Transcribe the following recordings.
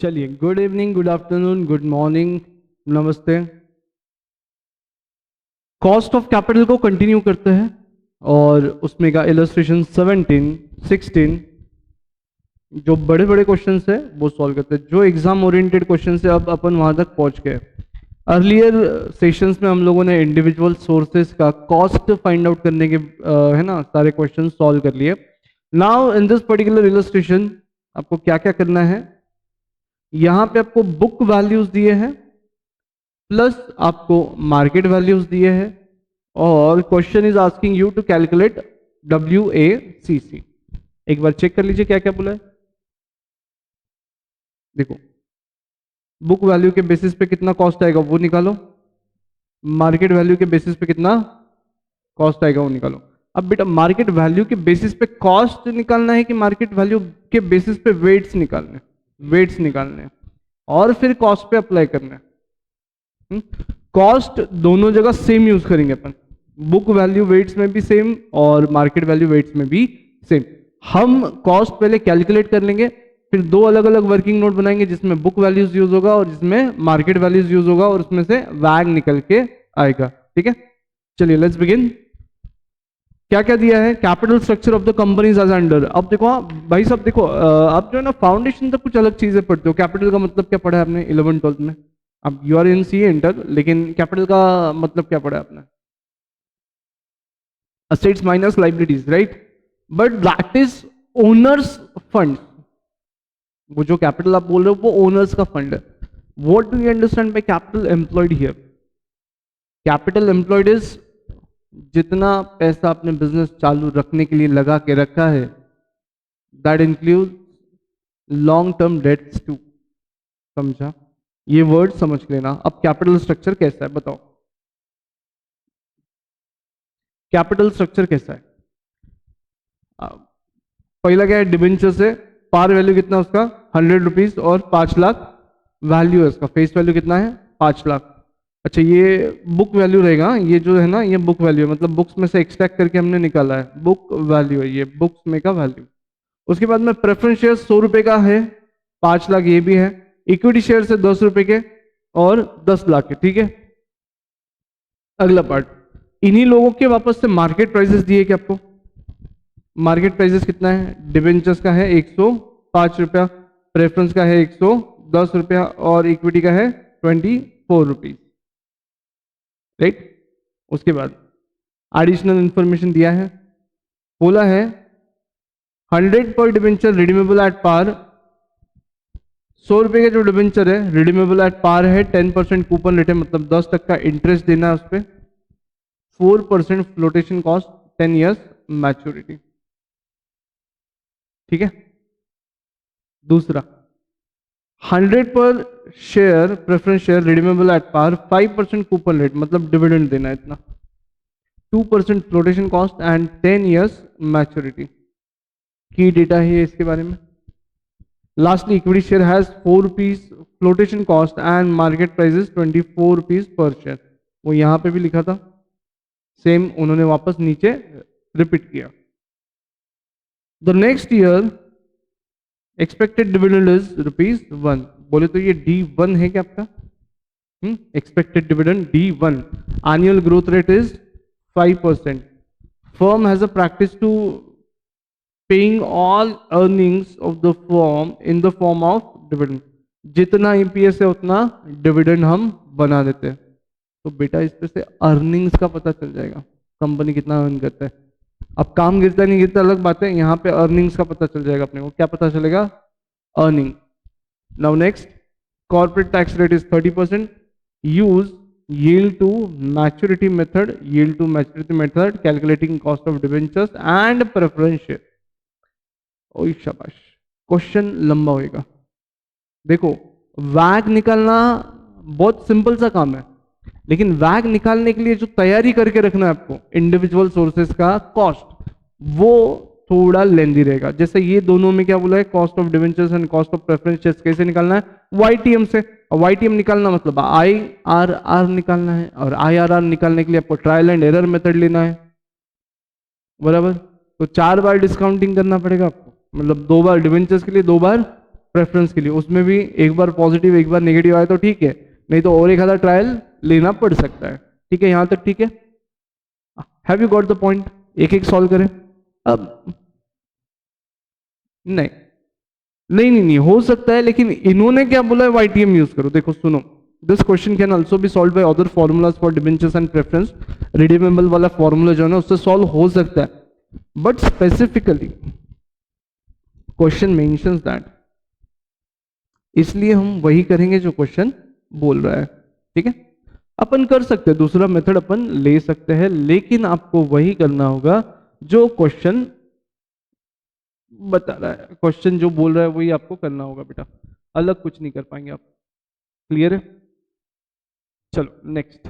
चलिए, good evening, good afternoon, good morning, नमस्ते। Cost of capital को कंटिन्यू करते हैं और उसमें का इलस्ट्रेशन 17, 16 जो बड़े बड़े क्वेश्चंस है वो सॉल्व करते हैं, जो एग्जाम ओरिएंटेड क्वेश्चंस है। अब अपन वहां तक पहुंच गए। अर्लियर सेशंस में हम लोगों ने इंडिविजुअल सोर्सेज का कॉस्ट फाइंड आउट करने के है ना सारे क्वेश्चंस सॉल्व कर लिए। Now in this particular illustration आपको क्या क्या करना है, यहां पे आपको बुक वैल्यूज दिए हैं प्लस आपको मार्केट वैल्यूज दिए हैं और question is asking you to calculate WACC। एक बार चेक कर लीजिए क्या क्या बोला है। देखो, बुक वैल्यू के बेसिस पे कितना कॉस्ट आएगा वो निकालो, मार्केट वैल्यू के बेसिस पे कितना कॉस्ट आएगा वो निकालो। अब बेटा मार्केट वैल्यू के बेसिस पे कॉस्ट निकालना है कि मार्केट वैल्यू के बेसिस पे वेट्स निकालने, वेट्स निकालने हैं और फिर कॉस्ट पे अप्लाई करना है। कॉस्ट दोनों जगह सेम यूज करेंगे अपन, बुक वैल्यू वेट्स में भी सेम और मार्केट वैल्यू वेट्स में भी सेम। हम कॉस्ट पहले कैलकुलेट कर लेंगे, फिर दो अलग अलग वर्किंग नोट बनाएंगे जिसमें बुक वैल्यूज यूज होगा और जिसमें मार्केट वैल्यूज यूज होगा और उसमें से वैग निकल के आएगा। ठीक है, चलिए लेट्स बिगिन। क्या क्या दिया है, capital structure of the companies as under. अब देखो भाई साहब, देखो आप जो है ना फाउंडेशन तक कुछ अलग चीजें पढ़ते हो। कैपिटल का मतलब क्या पढ़ा है आपने 11 12 में? अब you are in CA inter, लेकिन कैपिटल का मतलब क्या पढ़ा है आपने? Assets minus liabilities, right? But that is owners fund. वो जो कैपिटल आप बोल रहे हो वो ओनर्स का फंड है। What do you understand by capital employed here? Capital employed is जितना पैसा आपने बिजनेस चालू रखने के लिए लगा के रखा है, that include long term debts too. समझा? ये वर्ड समझ लेना। अब कैपिटल स्ट्रक्चर कैसा है बताओ, कैपिटल स्ट्रक्चर कैसा है? आ, पहला क्या है, डिबेंचर से पार वैल्यू कितना उसका 100 रुपीज और 5 लाख वैल्यू है उसका। फेस वैल्यू कितना है 5 लाख। अच्छा ये बुक वैल्यू रहेगा, ये जो है ना ये बुक वैल्यू है, मतलब बुक्स में से एक्सट्रैक्ट करके हमने निकाला है, बुक वैल्यू है ये, बुक्स में का वैल्यू। उसके बाद में प्रेफरेंस शेयर 100 रुपए का है, 5 लाख ये भी है। इक्विटी शेयर से 10 रुपए के और 10 लाख के। ठीक है, अगला पार्ट, इन्हीं लोगों के वापस से मार्केट प्राइसेस दिए क्या आपको? मार्केट प्राइसेस कितना है? डिबेंचर्स का है 105 रुपया, प्रेफरेंस का है 110 रुपया और इक्विटी का है 24 रुपीज, राइट? उसके बाद एडिशनल इंफॉर्मेशन दिया है, बोला है 100 पर डिबेंचर रिडीमेबल एट पार। 100 रुपए का जो डिबेंचर है रिडीमेबल एट पार है, 10% कूपन रेट है, मतलब 10 तक का इंटरेस्ट देना है उस पर, 4% फ्लोटेशन कॉस्ट, 10 years मैच्योरिटी। ठीक है, दूसरा 100 per share preference share redeemable at par, 5% coupon rate, मतलब डिविडेंड देना है इतना, 2% flotation cost and 10 years maturity. की डेटा है इसके बारे में। Lastly equity share has 4 rupees flotation cost and market price is 24 rupees per share. वो यहां पे भी लिखा था, सेम उन्होंने वापस नीचे रिपीट किया। The next year expected dividend is ₹1। बोले तो ये D1 है क्या आपका? Expected dividend D1। Annual growth rate is 5%। Firm has a practice to paying all earnings of the firm in the form of dividend. जितना EPS है उतना dividend हम बना देते हैं। तो बेटा इस पे से अर्निंग्स का पता चल जाएगा, कंपनी कितना अर्न करता है। अब काम गिरता नहीं गिरता अलग बात है, यहाँ पे अर्निंग्स का पता चल जाएगा अपने को। क्या पता चलेगा? Earning. Now next, corporate tax rate is 30%। Use yield to maturity method, yield to maturity method calculating cost of debentures and preference share। ओए शाबाश, क्वेश्चन लंबा होएगा। देखो वैग निकालना बहुत सिंपल सा काम है, लेकिन वैग निकालने के लिए जो तैयारी करके रखना है आपको इंडिविजुअल सोर्सेज का कॉस्ट, वो थोड़ा लेंदी रहेगा। जैसे ये दोनों में क्या बोला है, cost of debentures and cost of preference shares कैसे निकालना है? YTM से। YTM निकालना मतलब IRR निकालना है, और IRR निकालने के लिए आपको ट्रायल एंड एरर मेथड लेना है, बराबर? तो 4 बार डिस्काउंटिंग करना पड़ेगा आपको, मतलब 2 बार डिवेंचर्स के लिए, 2 बार प्रेफरेंस के लिए, उसमें भी एक बार पॉजिटिव एक बार नेगेटिव आए तो ठीक है, नहीं तो और एक आधा ट्रायल लेना पड़ सकता है। ठीक है, यहां तक ठीक है? Have you got the point? एक एक सॉल्व करें अब। नहीं नहीं नहीं नहीं हो सकता है, लेकिन इन्होंने क्या बोला है, वाईटीएम यूज करो। देखो सुनो, this question can also be solve by other formulas for debentures and preference. Redeemable वाला फॉर्मूला जो है ना उससे सॉल्व हो सकता है, but specifically question mentions that, इसलिए हम वही करेंगे जो क्वेश्चन बोल रहा है। ठीक है, अपन कर सकते हैं दूसरा मेथड अपन ले सकते हैं, लेकिन आपको वही करना होगा जो क्वेश्चन बता रहा है, क्वेश्चन जो बोल रहा है वही आपको करना होगा बेटा, अलग कुछ नहीं कर पाएंगे आप। क्लियर है? चलो नेक्स्ट।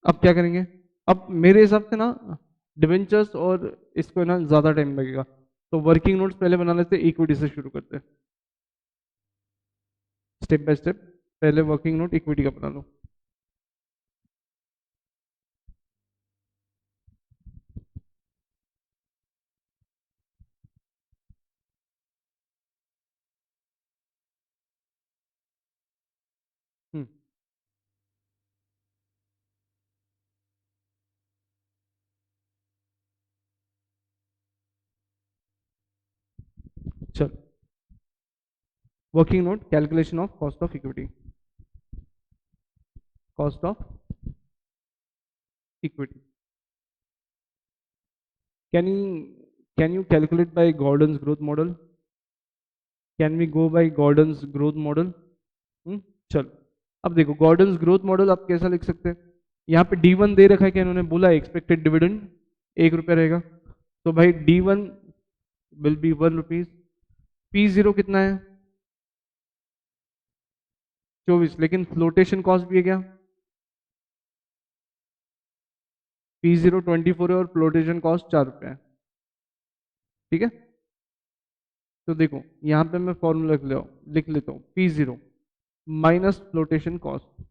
अब क्या करेंगे? अब मेरे हिसाब से ना डिवेंचर्स और इसको ना ज्यादा टाइम लगेगा, तो वर्किंग नोट्स पहले बनाने से इक्विटी से शुरू करते हैं, स्टेप बाय स्टेप। पहले वर्किंग नोट इक्विटी का बना लो। हम्म, चलो working note calculation of cost of equity, cost of equity. Can you can you calculate by Gordon's growth model? Can we go by Gordon's growth model? चलो, अब देखो Gordon's growth model आप कैसा लिख सकते हैं, यहाँ पे D1 दे रखा है कि इन्होंने बोला एक्सपेक्टेड डिविडेंड 1 रुपया रहेगा, तो भाई D1 will be 1 rupees. P0 कितना है? 24, लेकिन फ्लोटेशन कॉस्ट भी है क्या? P0 24 है और फ्लोटेशन कॉस्ट 4 रुपया है। ठीक है, तो देखो यहाँ पे मैं फॉर्मूला लिख लेता हूँ, P0 minus flotation cost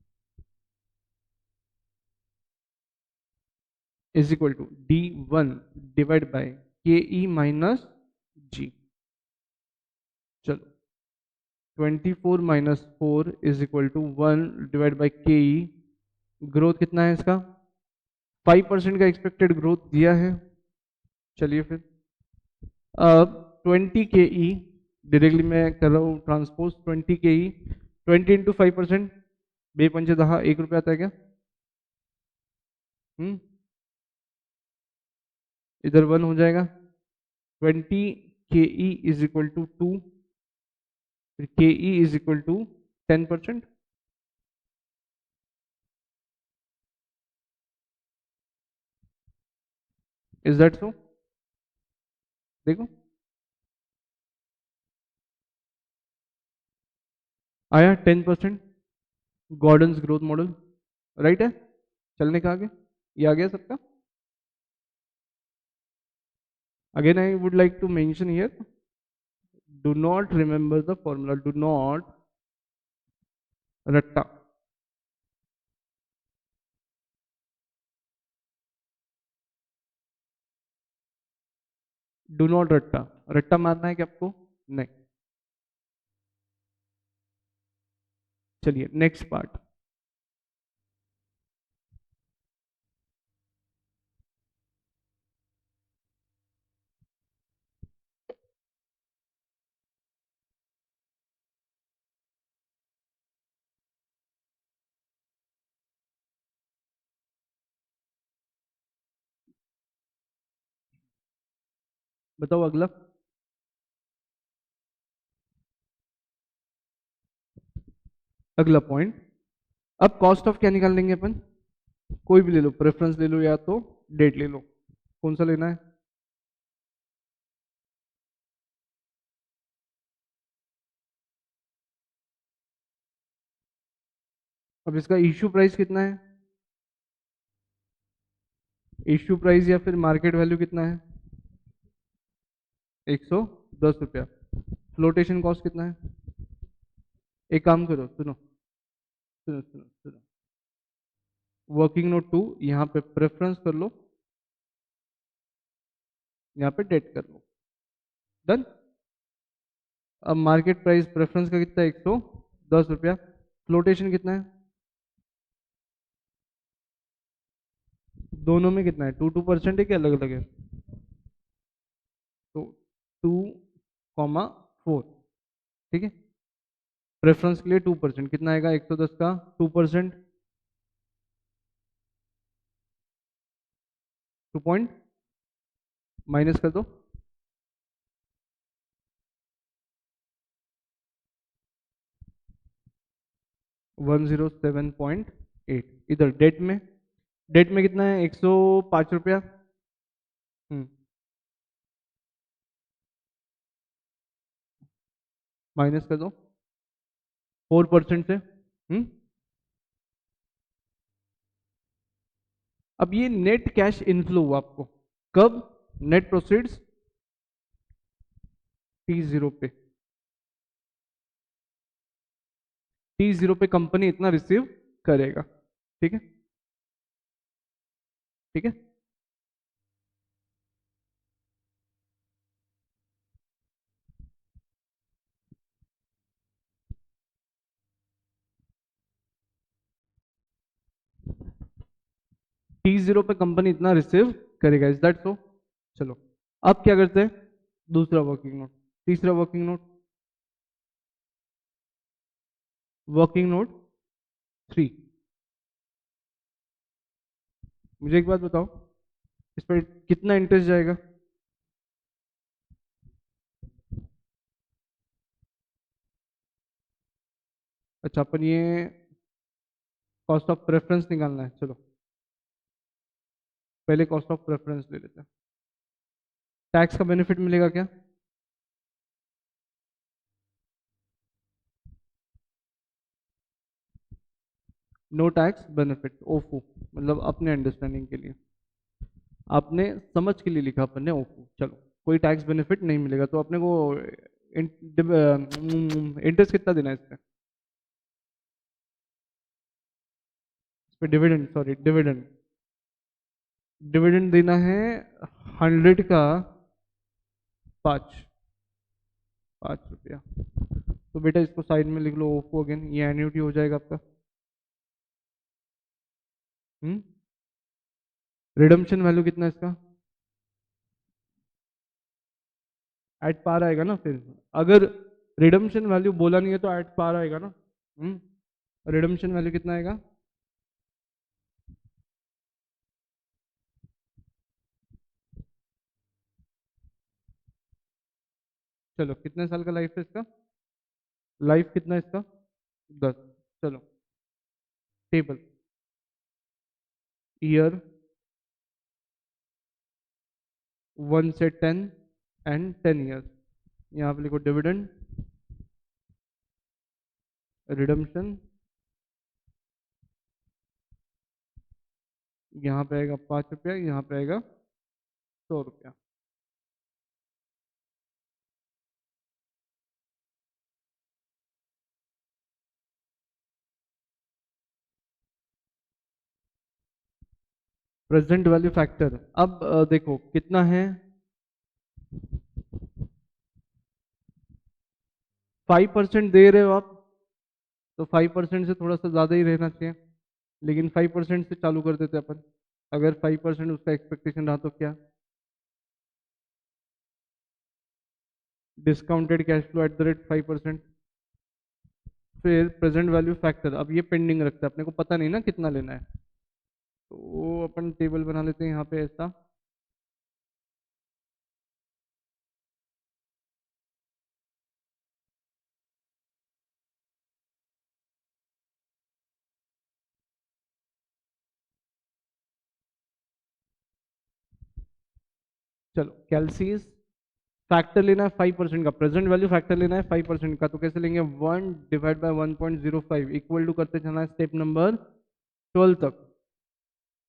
is equal to D1 divide by KE minus G। चलो 24 - 4 is equal to 1 divide by KE। Growth कितना है इसका? 5% का एक्सपेक्टेड ग्रोथ दिया है। चलिए फिर अब 20 KE डायरेक्टली मैं कर रहा हूँ ट्रांसपोज, 20 KE 20 × 5%, बे पंचे 10, 1 रुपया आता है क्या? इधर 1 हो जाएगा। 20 KE इज इक्वल टू 2, फिर KE is equal to 10%। Is that so? देखो आया 10%, गॉर्डन्स ग्रोथ मॉडल राइट है। चलने का आगे, ये आ गया सबका। Again I would like to mention here, do not remember the formula, do not रट्टा। डू नॉट रट्टा, रट्टा मारना है क्या आपको? नहीं। चलिए नेक्स्ट पार्ट। बताओ अगला। अगला पॉइंट, अब कॉस्ट ऑफ क्या निकाल लेंगे अपन? कोई भी ले लो, प्रेफरेंस ले लो या तो डेट ले लो, कौन सा लेना है? अब इसका इश्यू प्राइस कितना है? इश्यू प्राइस या फिर मार्केट वैल्यू कितना है? 110 रुपया। फ्लोटेशन कॉस्ट कितना है? एक काम करो, सुनो सुनो सुनो सुनो, वर्किंग नोट 2 यहाँ पे प्रेफरेंस कर लो, यहाँ पे डेट कर लो, डन। अब मार्केट प्राइस प्रेफरेंस का कितना है, 110 रुपया। फ्लोटेशन कितना है, दोनों में कितना है, 2% है कि अलग अलग है, तो 2,4, ठीक है। प्रेफरेंस के लिए 2%, कितना आएगा 110 का 2%, 2 पॉइंट माइनस कर दो, 107.8। इधर डेट में कितना है, 105 रुपया। हम्म, माइनस कर दो 4% से। अब ये नेट कैश इनफ्लो हुआ आपको कब, नेट प्रोसीड्स T0 पे, T0 पे कंपनी इतना रिसीव करेगा, ठीक है, ठीक है। T0 पे कंपनी इतना रिसीव करेगा, इज दैट सो। चलो अब क्या करते हैं, दूसरा वर्किंग नोट, तीसरा वर्किंग नोट, वर्किंग नोट 3। मुझे एक बात बताओ, इस पर कितना इंटरेस्ट जाएगा, अच्छा अपन ये कॉस्ट ऑफ प्रेफरेंस निकालना है, चलो पहले कॉस्ट ऑफ प्रेफरेंस ले लेते हैं। टैक्स का बेनिफिट मिलेगा क्या, नो टैक्स बेनिफिट, ओफू, मतलब अपने अंडरस्टैंडिंग के लिए, आपने समझ के लिए लिखा अपन ने ओफू, चलो कोई टैक्स बेनिफिट नहीं मिलेगा, तो अपने को इंटरेस्ट कितना देना है इस पे डिविडेंड, सॉरी डिविडेंड, डिविडेंड देना है 100 का 5 रुपया। तो बेटा इसको साइड में लिख लो ओफो अगेन, ये एन्युटी हो जाएगा आपका। रिडम्पशन वैल्यू कितना है इसका, एट पार आएगा ना फिर, अगर रिडम्पशन वैल्यू बोला नहीं है तो एट पार आएगा ना। रिडम्पशन वैल्यू कितना आएगा, चलो कितने साल का लाइफ है इसका, लाइफ कितना है इसका 10, चलो टेबल, ईयर 1 से 10 एंड 10 ईयर्स, यहाँ पे लिखो डिविडेंड, रिडम्पशन, यहाँ पे आएगा 5 रुपया, यहाँ पे आएगा 100 रुपया। प्रेजेंट वैल्यू फैक्टर, अब देखो कितना है, 5% दे रहे हो आप, तो 5% से थोड़ा सा ज़्यादा ही रहना चाहिए, लेकिन 5% से चालू कर देते अपन, अगर 5% उसका एक्सपेक्टेशन रहा तो क्या, discounted cash flow at the rate 5%। फिर प्रेजेंट वैल्यू फैक्टर, अब ये पेंडिंग रखता है, अपने को पता नहीं ना कितना लेना है, तो अपन टेबल बना लेते हैं यहाँ पे ऐसा, चलो कैलसीज, फैक्टर लेना है 5% का, प्रेजेंट वैल्यू फैक्टर लेना है 5% का, तो कैसे लेंगे, 1/1.05 इक्वल टू करते चलना है स्टेप नंबर 12 तक,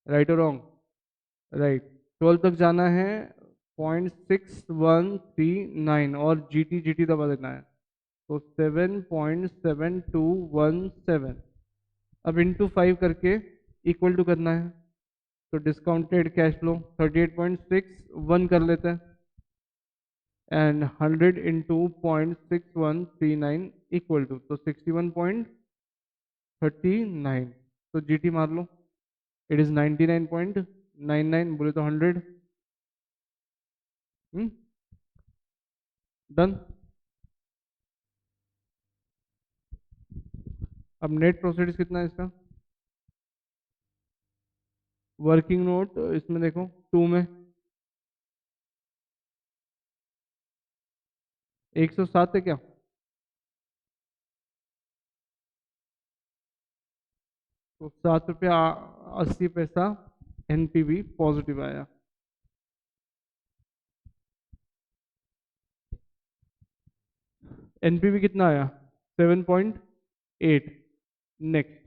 राइट और रॉन्ग, राइट, 12 तक जाना है, 0.6139 और जी टी दबा देना है, तो 7.7217, अब इंटू 5 करके इक्वल टू करना है, तो डिस्काउंटेड कैश फ्लो 38.61 कर लेते हैं, एंड 100 इंटू 0.6139 इक्वल टू, तो 61.39, तो जीटी मार लो, इट इज 99.99, बोले तो 100। डन। अब नेट प्रोसीड्स कितना है इसका? वर्किंग नोट इसमें देखो 2 में 107 है क्या? तो 7 रुपया 80 पैसा एनपीवी पॉजिटिव आया। एनपीवी कितना आया? 7.8। नेक्स्ट।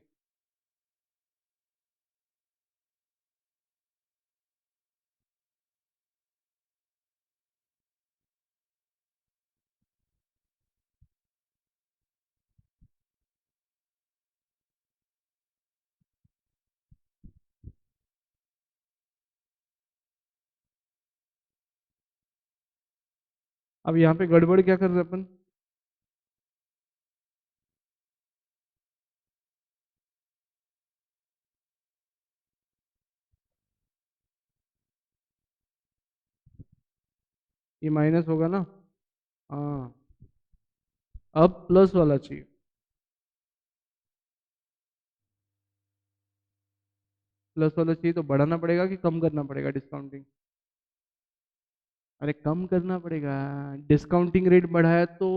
अब यहाँ पे गड़बड़ क्या कर रहे हैं अपन? ये माइनस होगा ना? हाँ। अब प्लस वाला चाहिए। प्लस वाला चाहिए तो बढ़ाना पड़ेगा कि कम करना पड़ेगा डिस्काउंटिंग? अरे कम करना पड़ेगा। डिस्काउंटिंग रेट बढ़ाया तो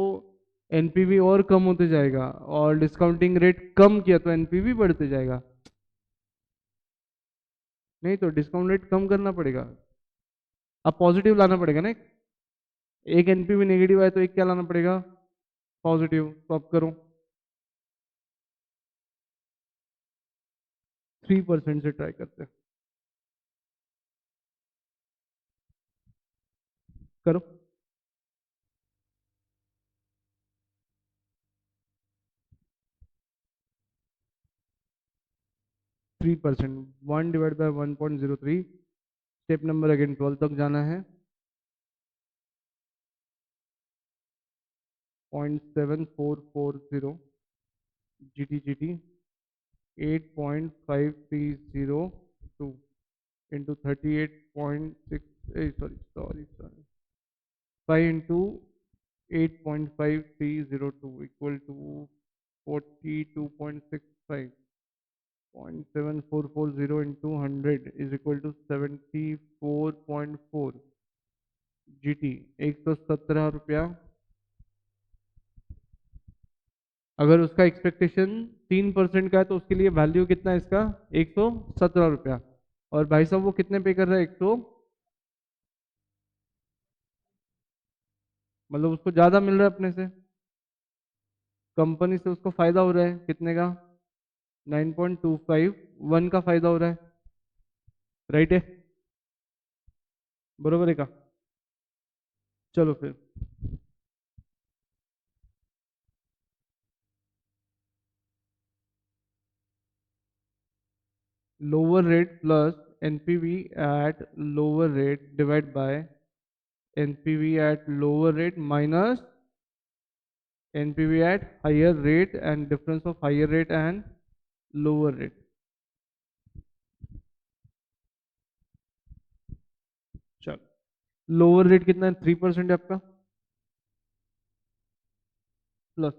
एनपीवी और कम होते जाएगा, और डिस्काउंटिंग रेट कम किया तो एनपीवी बढ़ते जाएगा। नहीं तो डिस्काउंट रेट कम करना पड़ेगा। अब पॉजिटिव लाना पड़ेगा ना। एक एनपीवी नेगेटिव है तो एक क्या लाना पड़ेगा? पॉजिटिव। तो अब करो, 3% से ट्राई करते हैं। करो। 3%, 1/1.03। स्टेप नंबर अगेन 12 तक जाना है। 0.7440 GT 8.5302 into 38.6, sorry 5 into 8.5302 equal to 42.65. 0.7440 into 100 is equal to 74.4 GT। 117 रुपया। अगर उसका एक्सपेक्टेशन 3% का है तो उसके लिए वैल्यू कितना है इसका? 117 रुपया। और भाई साहब वो कितने पे कर रहा है? 100, मतलब उसको ज्यादा मिल रहा है अपने से। कंपनी से उसको फायदा हो रहा है कितने का? 9.251 का फायदा हो रहा है। राइट है? बरोबर है का? चलो फिर। Lower rate plus NPV at lower rate divide by NPV at lower rate minus NPV at higher rate and difference of higher rate and lower rate. चलो, लोअर रेट कितना है? 3% है आपका। प्लस,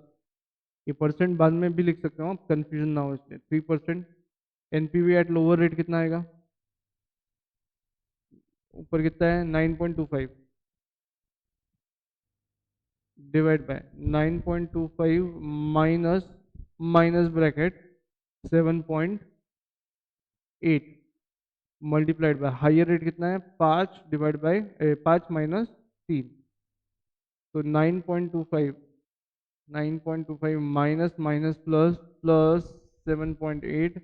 ये परसेंट बाद में भी लिख सकते हो आप, कंफ्यूजन ना हो इसलिए। 3%। एनपीवी एट लोअर रेट कितना आएगा? ऊपर कितना है? 9.25 divide by 9.25 minus minus bracket 7.8 multiplied by higher rate कितना है? 5 डिवाइड बाय 5 - 3, तो 9.25। 9.25 minus minus plus plus 7.8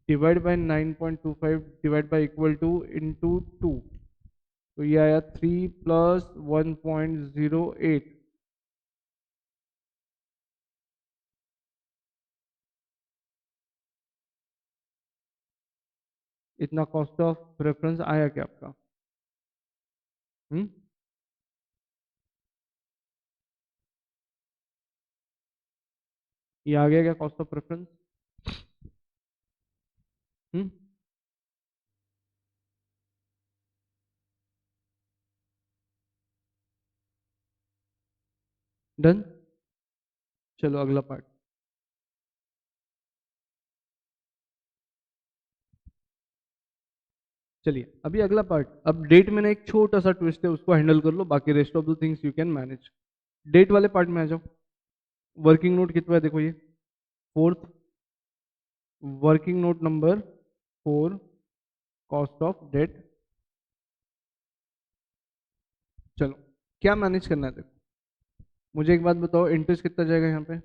divide by 9.25 divide by equal two into 2, तो ये आया 3 प्लस 1.08। इतना कॉस्ट ऑफ रेफरेंस आया क्या आपका? हम्म? ये आ गया क्या cost of preference? Hmm, done. चलो अगला पार्ट। चलिए अभी अगला पार्ट। अब डेट में ना एक छोटा सा ट्विस्ट है, उसको हैंडल कर लो, बाकी rest of the things you can manage. Debt वाले पार्ट में आ जाओ। वर्किंग नोट कितना है देखो, ये fourth working note number 4, cost of debt. चलो क्या मैनेज करना है देखो, मुझे एक बात बताओ, इंटरेस्ट कितना जाएगा यहाँ पे?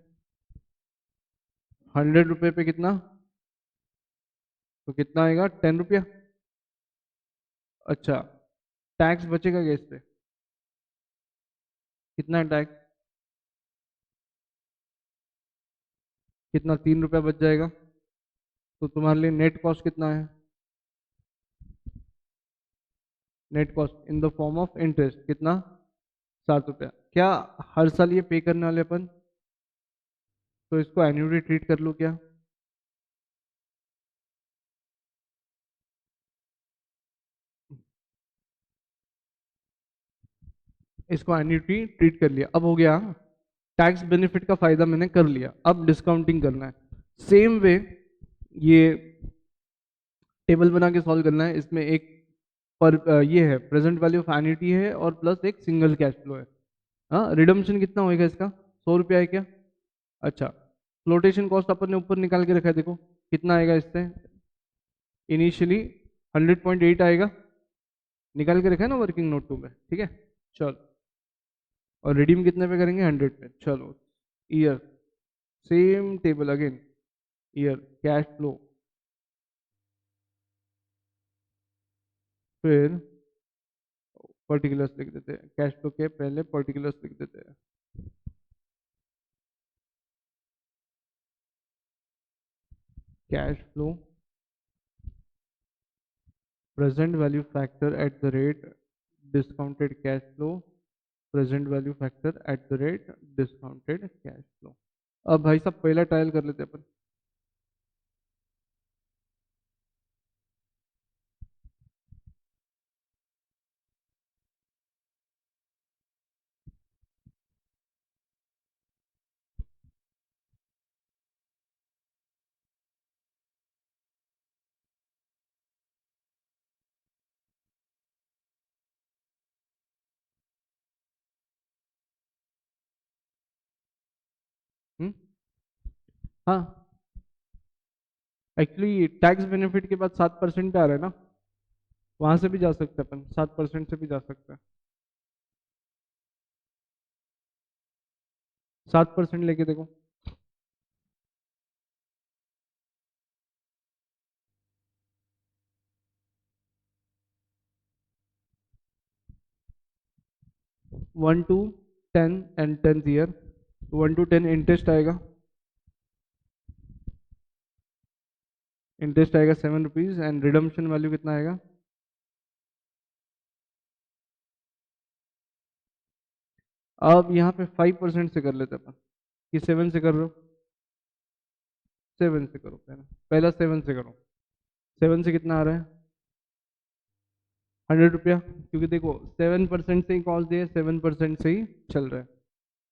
100 रुपये पे कितना? तो कितना आएगा? 10 रुपया। अच्छा, टैक्स बचेगा क्या इस पे? कितना है टैक्स? कितना? 3 रुपया बच जाएगा। तो तुम्हारे लिए नेट कॉस्ट कितना है? Net cost in the form of interest कितना? 7 रुपया। क्या हर साल ये पे करने वाले अपन? तो इसको एन्युटी ट्रीट कर लो क्या? इसको एन्युटी ट्रीट कर लिया, अब हो गया। टैक्स बेनिफिट का फायदा मैंने कर लिया, अब डिस्काउंटिंग करना है। सेम वे ये टेबल बना के सॉल्व करना है। इसमें एक ये है प्रेजेंट वैल्यू ऑफ एन्युटी है और प्लस एक सिंगल कैश फ्लो है। हाँ, रिडम्पशन कितना होएगा इसका? 100 रुपया है क्या? अच्छा, फ्लोटेशन कॉस्ट अपन ने ऊपर निकाल के रखा है, देखो कितना आएगा इससे। इनिशियली 100.8 आएगा, निकाल के रखा है ना वर्किंग नोट 2 में, ठीक है। चलो, और रिडीम कितने पे करेंगे? 100 पे। चलो, year, same table again, year, cash flow, फिर पर्टिकुलर्स लिख देते हैं, कैश फ्लो के पहले पर्टिकुलर्स लिख देते हैं। Cash flow present value factor at the rate discounted cash flow, present value factor at the rate discounted cash flow. अब भाई साहब पहला ट्रायल कर लेते हैं अपन। हम्म, हाँ, एक्चुअली टैक्स बेनिफिट के बाद 7% आ रहा है ना, वहां से भी जा सकते हैं अपन, 7% से भी जा सकते हैं। 7% लेके देखो। 1 to 10 and 10th year, 1 to 10 interest आएगा। इंटरेस्ट आएगा 7 रुपीज एंड रिडम्पशन वैल्यू कितना आएगा? अब यहाँ पे 5% से कर लेते हैं अपन, कि 7 से कर रहे हो? 7 से करो, पहला पहला 7 से करो। 7 से कितना आ रहा है? 100 रुपया, क्योंकि देखो 7% से ही कॉस्ट दिए, 7% से ही चल रहा है,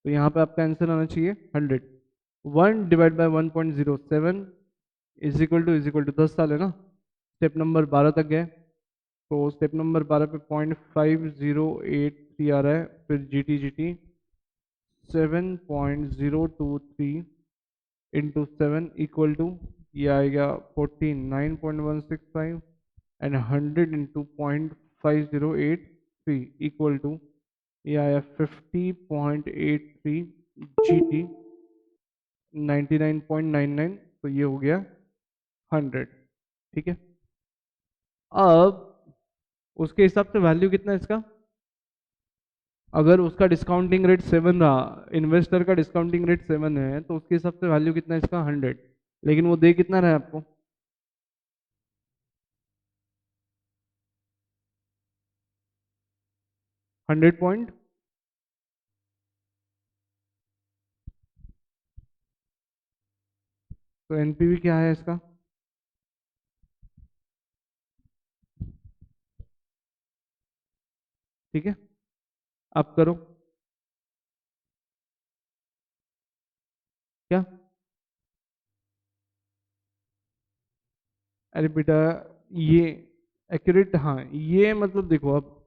तो यहाँ पे आपका आंसर आना चाहिए 100। 1/1.07 इज इक्वल टू 10 साल है ना। स्टेप नंबर 12 तक गए, तो स्टेप नंबर 12 पे 0.5083 आ रहा है, फिर G T 7.023 into 7 equal to, ये आएगा 49.165 एंड 100 इंटू 0.5083 इक्वल टू, ये आया 50.83 GT 99.99, तो ये हो गया 100, ठीक है। अब उसके हिसाब से वैल्यू कितना है इसका? अगर उसका डिस्काउंटिंग रेट 7 रहा, इन्वेस्टर का डिस्काउंटिंग रेट 7 है, तो उसके हिसाब से वैल्यू कितना है इसका? 100। लेकिन वो दे कितना रहा है आपको? 100 पॉइंट, तो एनपीवी क्या है इसका? ठीक है, आप करो। क्या? अरे बेटा, ये एक्यूरेट, हाँ ये मतलब देखो अब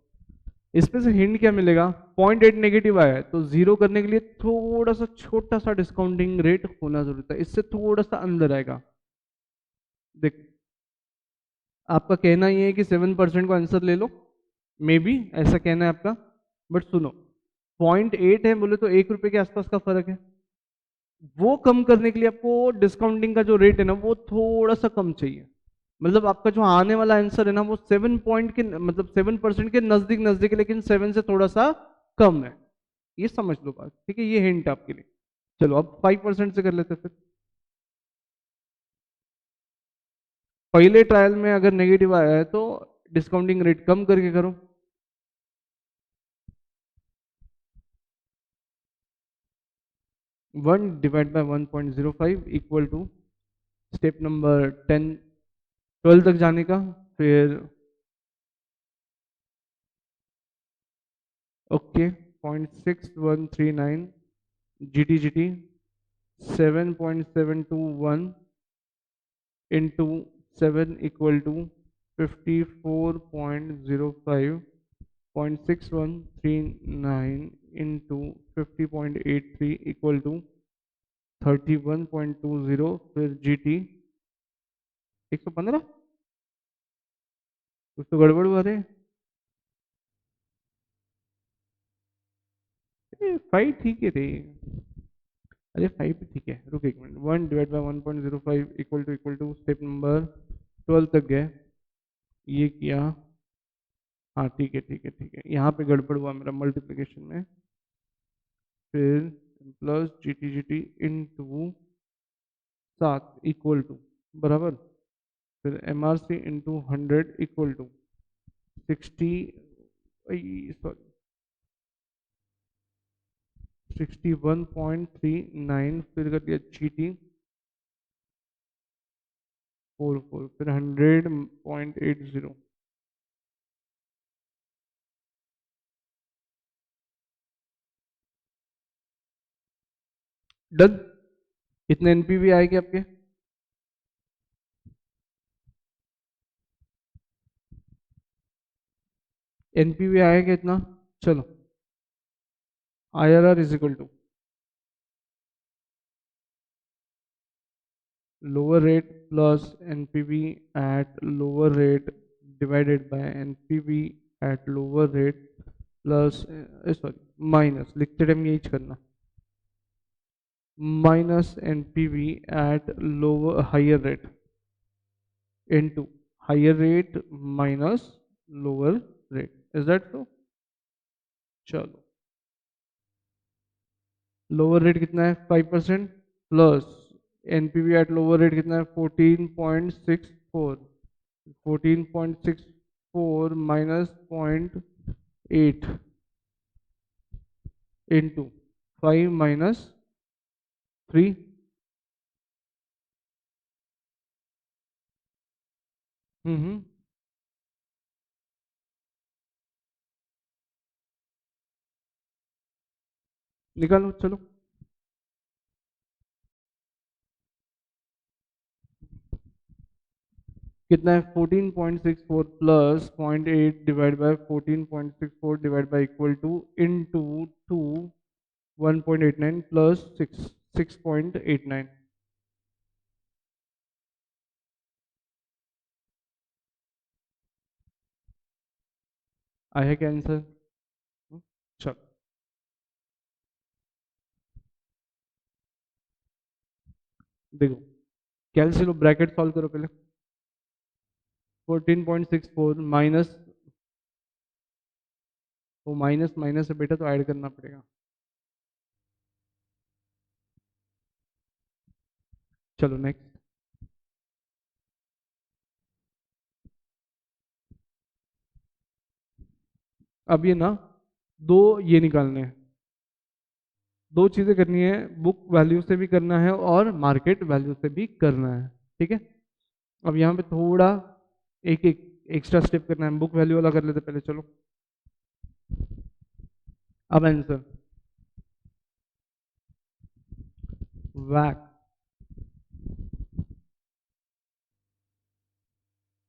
इसमें से हिंट क्या मिलेगा? 0.8 नेगेटिव आया है तो जीरो करने के लिए थोड़ा सा छोटा सा डिस्काउंटिंग रेट होना जरूरी था, इससे थोड़ा सा अंदर आएगा। देख, आपका कहना ये है कि 7% का आंसर ले लो, मे बी ऐसा कहना है आपका, बट सुनो, 0.8 है बोले तो 1 रुपए के आसपास का फर्क है। वो कम करने के लिए आपको डिस्काउंटिंग का जो रेट है ना वो थोड़ा सा कम चाहिए। मतलब आपका जो आने वाला आंसर है ना वो 7 पॉइंट के मतलब 7% के नजदीक नजदीक है, लेकिन 7 से थोड़ा सा कम है। ये समझ लो बात, ठीक है, ये हिंट आपके लिए। चलो अब 5% से कर लेते हैं फिर। पहले ट्रायल में अगर नेगेटिव आया है तो डिस्काउंटिंग रेट कम करके करो। 1 divide by 1.05 equal to step number 12 तक जाने का। फिर okay, 0.6139 GT 7.721 into 7 equal to 54.05, 0.6139 into 50.83 equal to 31.20। फिर GT 115, कुछ तो गड़बड़ हुआ रे। 5 ठीक है रे। अरे 5 ठीक है, रुक एक minute. 1 divide by 1.05 equal to step number 12 तक गए, ये किया। हाँ ठीक है ठीक है ठीक है, यहाँ पे गड़बड़ हुआ मेरा मल्टीप्लिकेशन में। फिर plus G T into 7 equal to बराबर, फिर MRC into 100 equal to 60, sorry 61.39, फिर कर दिया GT 44, फिर 100.80। डन। कितने एनपीवी आएंगे आपके? एनपीवी आएगा इतना। चलो, IRR is equal to lower rate plus NPV at lower rate divided by NPV at lower rate plus sorry minus, लिखते टाइम यही करना, minus NPV at lower higher rate into higher rate minus lower rate, is that so? चलो, lower rate कितना है 5%, plus NPV at lower rate कितना है 14.64, 14.64 minus 0.8 into 5 - 3। हम्म, निकालो चलो। कितना है 14.64 plus 0.8 divide by 14.64 divide by equal two into 2 1.89 plus 6.89। आया क्या आंसर? चलो देखो, कैलसी लो, ब्रैकेट सॉल्व करो पहले। 14.64 माइनस, वो माइनस माइनस है बेटा तो ऐड करना पड़ेगा। चलो नेक्स्ट। अब ये ना, दो ये निकालने हैं, दो चीजें करनी है, बुक वैल्यू से भी करना है और मार्केट वैल्यू से भी करना है, ठीक है। अब यहाँ पे थोड़ा एक एक एक्स्ट्रा स्टेप करना है, बुक वैल्यू वाला कर लेते पहले, चलो। अब आंसर वैक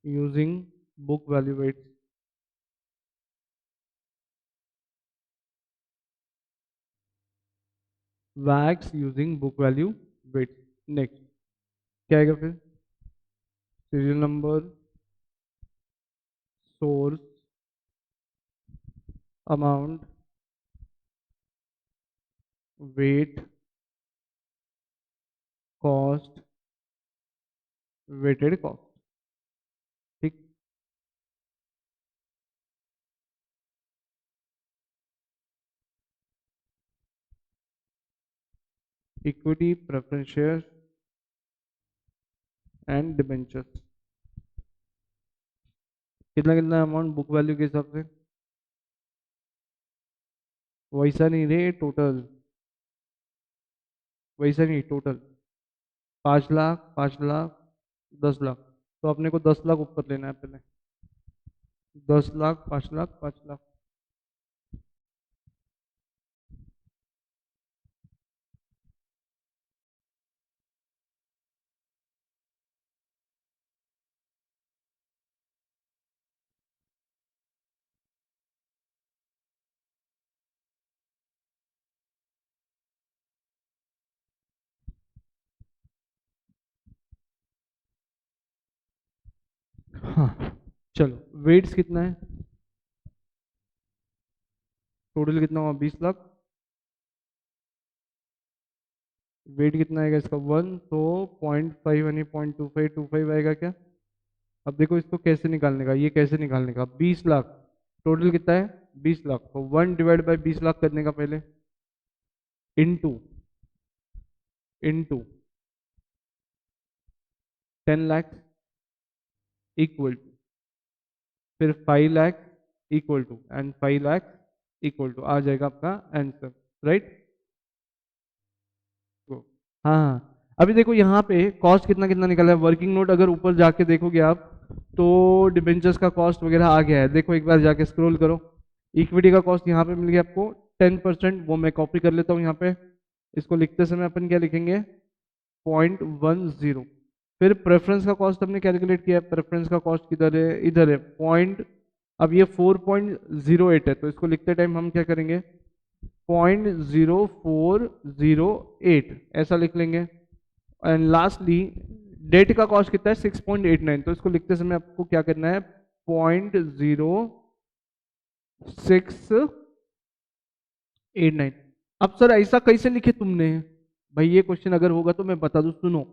using book value weight, WACCs using book value weight. Next क्या आएगा फिर? Serial number, source, amount, weight, cost, weighted cost, ठीक। Equity, preference share and debentures. कितना कितना अमाउंट बुक वैल्यू के हिसाब से? वैसा नहीं रे, टोटल, वैसा नहीं, टोटल 5 लाख, 5 लाख, 10 लाख। तो अपने को 10 लाख ऊपर लेना है पहले, 10 लाख, 5 लाख, 5 लाख। हाँ, चलो वेट्स कितना है, टोटल कितना हुआ, 20 लाख। वेट कितना आएगा इसका, 1, तो 0.5 यानी 0.2525 आएगा क्या? अब देखो इसको कैसे निकालने का, ये कैसे निकालने का, 20 लाख, टोटल कितना है 20 लाख, तो 1/20 लाख करने का पहले, into into 10 lakh equal to, फिर 5 lakh equal to, and 5 lakh equal to, आ जाएगा आपका आंसर, राइट। हाँ हाँ, अभी देखो यहाँ पे कॉस्ट कितना कितना निकला है, वर्किंग नोट अगर ऊपर जाके देखोगे आप, तो डिबेंचर्स का कॉस्ट वगैरह आ गया है, देखो एक बार जाके स्क्रॉल करो। इक्विटी का कॉस्ट यहाँ पे मिल गया आपको 10%, वो मैं कॉपी कर लेता हूँ यहाँ पे। इसको लिखते समय अपन क्या लिखेंगे, 0.10। फिर प्रेफरेंस का कॉस्ट हमने कैलकुलेट किया है, प्रेफरेंस का कॉस्ट किधर है, इधर है पॉइंट। अब ये 4.08 है, तो इसको लिखते टाइम हम क्या करेंगे, 0.0408 ऐसा लिख लेंगे। एंड लास्टली डेट का कॉस्ट कितना है, 6.89, तो इसको लिखते समय आपको क्या करना है, 0.0689। अब सर ऐसा कैसे लिखे तुमने, भाई ये क्वेश्चन अगर होगा तो मैं बता दूं, सुनो।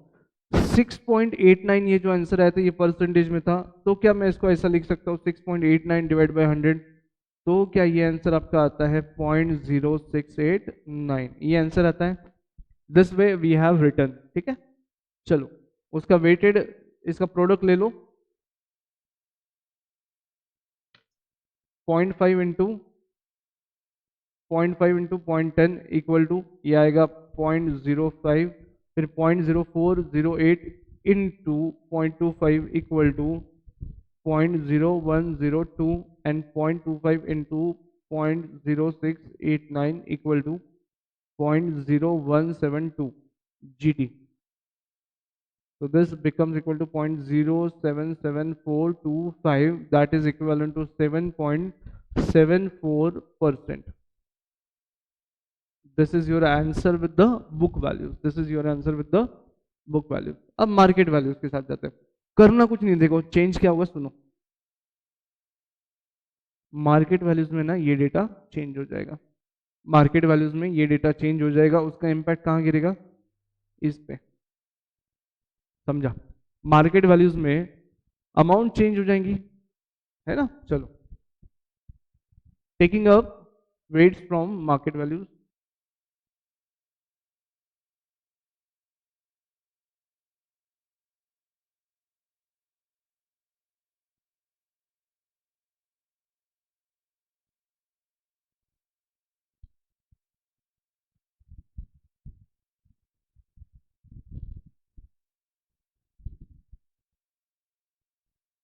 6.89 ये जो आंसर आया था ये परसेंटेज में था, तो क्या मैं इसको ऐसा लिख सकता हूँ, 6.89 डिवाइड बाई 100, तो क्या ये आंसर आपका आता है 0.0689, ये आंसर आता है। This way we have written, ठीक है। चलो उसका वेटेड, इसका प्रोडक्ट ले लो, 0.5 इंटू 0.10 इक्वल टू, ये आएगा 0.05, फिर 0.0408 into 0.25 equal to 0.0102, and 0.25 into 0.0689 equal to 0.0172 GT. So this becomes equal to 0.077425, that is equivalent to 7.74%. This is your answer with the book values. This is your answer with the book values. अब market values के साथ जाते हैं, करना कुछ नहीं, देखो change क्या होगा, सुनो। मार्केट वैल्यूज में ना ये डेटा चेंज हो जाएगा, मार्केट वैल्यूज में ये डेटा चेंज हो जाएगा, उसका इम्पैक्ट कहाँ गिरेगा, इस पे, समझा। मार्केट वैल्यूज में अमाउंट चेंज हो जाएंगी, है ना। चलो, taking up weights from market values,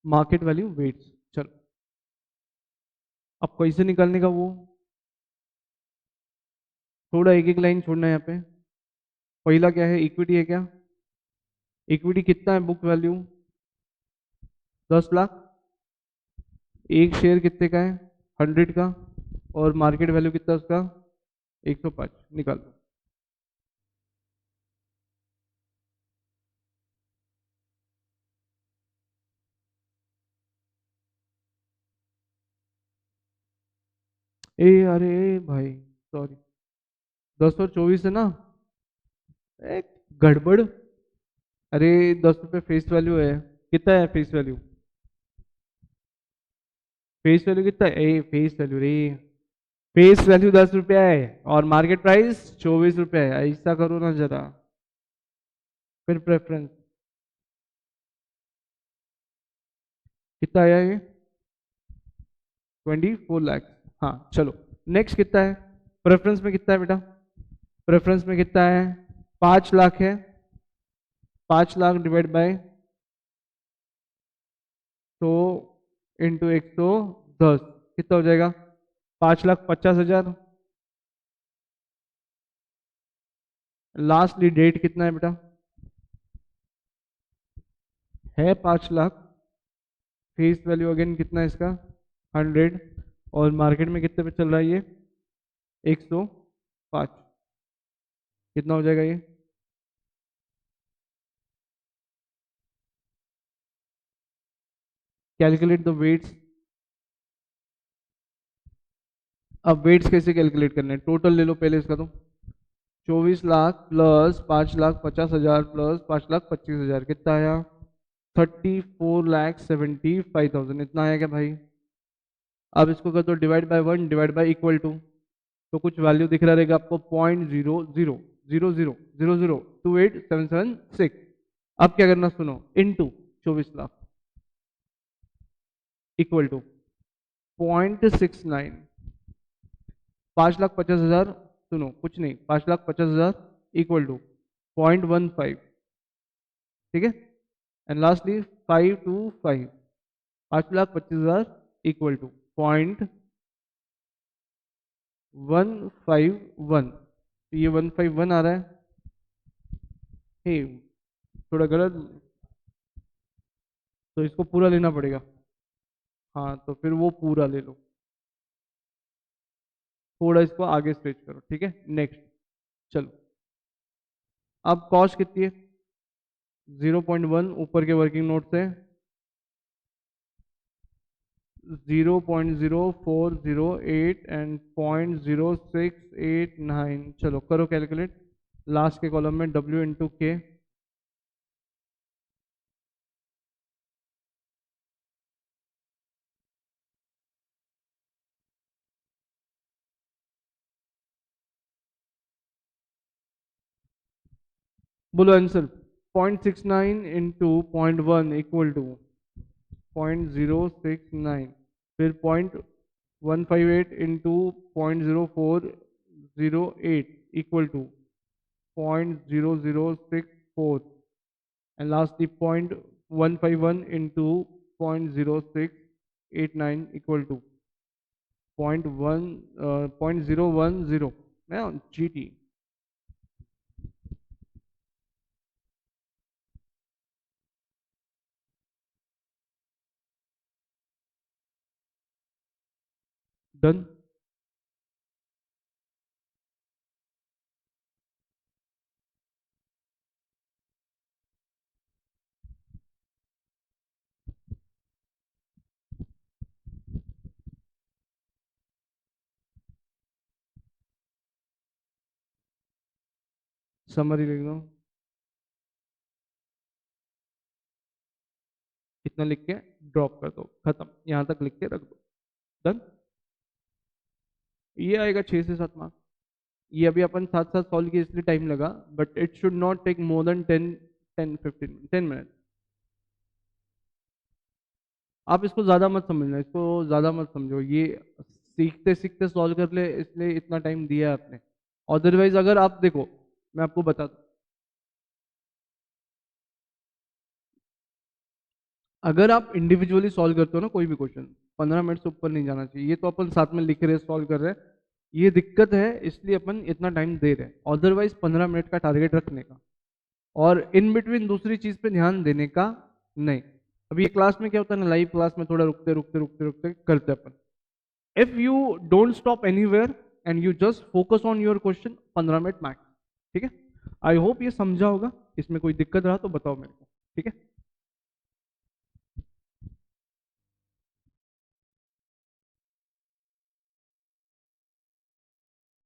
market value weights. चलो अब कैसे निकालने का वो, थोड़ा एक एक लाइन छोड़ना है यहाँ पे। पहला क्या है, इक्विटी है क्या, इक्विटी कितना है बुक वैल्यू, 10 लाख। एक शेयर कितने का है, 100 का। और मार्केट वैल्यू कितना उसका, 105। निकाल दो। अरे भाई सॉरी, 10 और 24 है ना, एक गड़बड़। अरे 10 रुपये फेस वैल्यू है, कितना है फेस वैल्यू, फेस वैल्यू कितना है, फेस वैल्यू रे, फेस वैल्यू 10 रुपया है और मार्केट प्राइस 24 रुपया है, ऐसा करो ना जरा। फिर प्रेफरेंस कितना आया ये, 24 लाख। हाँ चलो, नेक्स्ट कितना है, प्रेफरेंस में कितना है बेटा, प्रेफरेंस में कितना है, 5 लाख है। 5 लाख डिवाइड बाय 100 × 110 कितना हो जाएगा, 5,50,000। लास्टली डेट कितना है बेटा, है 5 लाख। फेस वैल्यू अगेन कितना है इसका, 100। और मार्केट में कितने पे चल रहा है ये, 105। कितना हो जाएगा ये, कैलकुलेट द वेट्स। अब वेट्स कैसे कैलकुलेट करने हैं, टोटल ले लो पहले इसका तो, 24 लाख प्लस 5,50,000 प्लस 5,25,000 कितना आया, 34,75,000। इतना आया क्या भाई। अब इसको कर दो divide by 1 divide by equal to, तो कुछ वैल्यू दिख रहा रहेगा आपको, 0.0000287776। अब क्या करना सुनो, इनटू 24 लाख इक्वल टू 0.69। 5,50,000, सुनो कुछ नहीं, 5,50,000 इक्वल टू 0.15। ठीक है, एंड लास्टली 525, 5,25,000 इक्वल टू 0.151। तो ये 151 आ रहा है, हे थोड़ा गलत, तो इसको पूरा लेना पड़ेगा। हाँ तो फिर वो पूरा ले लो, थोड़ा इसको आगे स्ट्रेच करो, ठीक है। नेक्स्ट चलो, अब कॉस्ट कितनी है, 0.1 ऊपर के वर्किंग नोट से, 0.0408 एंड 0.0689। चलो करो कैलकुलेट, लास्ट के कॉलम में W इंटू के। बोलो आंसर, 0.69 इंटू 0.1 इक्वल टू 0.069, फिर 0.158 into 0.0408 equal to 0.0064, and lastly 0.151 into 0.0689 equal to 0.010 now GT। Done. Summary लिख दो, इतना लिख के ड्रॉप कर दो, खत्म, यहाँ तक लिख के रख दो। डन। ये आएगा 6 से 7 मार्क्स। ये अभी अपन साथ साथ सॉल्व किए इसलिए टाइम लगा, but it should not take more than 10-15 10 minute. आप इसको ज़्यादा मत समझना, इसको ज़्यादा मत समझो, ये सीखते सीखते सॉल्व कर ले, इसलिए इतना टाइम दिया है आपने। अदरवाइज अगर आप देखो, मैं आपको बता दूं, अगर आप इंडिविजुअली सॉल्व करते हो ना कोई भी क्वेश्चन, 15 मिनट से ऊपर नहीं जाना चाहिए। ये तो अपन साथ में लिख रहे हैं, सॉल्व कर रहे हैं, ये दिक्कत है, इसलिए अपन इतना टाइम दे रहे हैं। अदरवाइज 15 मिनट का टारगेट रखने का, और इन बिटवीन दूसरी चीज पे ध्यान देने का नहीं। अभी ये क्लास में क्या होता है ना, लाइव क्लास में थोड़ा रुकते रुकते रुकते रुकते करते अपन। If you don't stop anywhere and you just focus on your question, 15 minute max. ठीक है, आई होप ये समझा होगा। इसमें कोई दिक्कत रहा तो बताओ मेरे को, ठीक है।